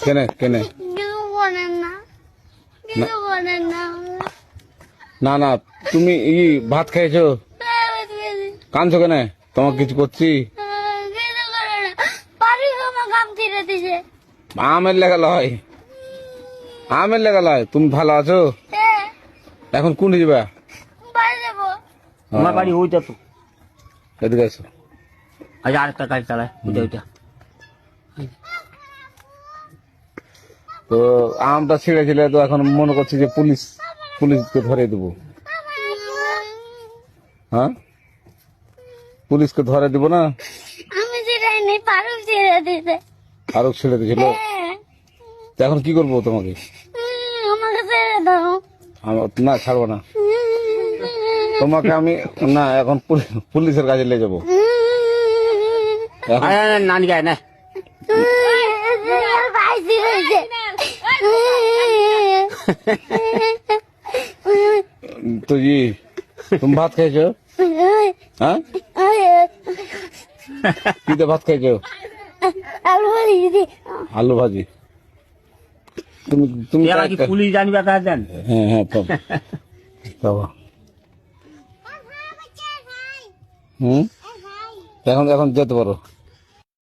কেনে কেনে কিছু বলেন না, কিছু বলেন না। না না তুমি ভাত খাইছো? কাঁদছো কেনে? তোমাকে কিছু করছি? কিছু করে না, বাড়ি আমার কাম ছিঁড়ে দিছে। আমের লেগা লয়, আমের লেগা লয়। তুমি ভালো আছো? এখন কোন যাবা? বাড়ি যাবো। আমার বাড়ি ওইটা তো। এদিকে আসো। আজ আরেকটা গাড়ি চালায় ওইটা ওইটা। তো আমটা ছিঁড়েছিলে তো এখন মনে করছি যে পুলিশকে ধরে দেবো। হ্যাঁ, পুলিশকে ধরে দিব না? আমি ছিঁড়াইনি, ফারুক ছিঁড়ে দিছে। আরো ছেড়ে দিয়েছিল। তো এখন কি করবো তোমাকে? আমাকে ছেড়ে দাও। না ছাড়বো না তোমাকে আমি। না এখন পুলিশের কাজে নিয়ে যাবো। এখন নানি গায়ে না ভাই ছিঁড়েছে। তো তুমি ভাত খাইছো? হ্যাঁ, কি দিয়ে ভাত খাইছো? আলু ভাজি দিদি। আলু ভাজি। তুমি তুমি এরা কি পুলিশ জানিবা কাজ দেন? হ্যাঁ হ্যাঁ বাবা। এখন এখন যেতে পারো।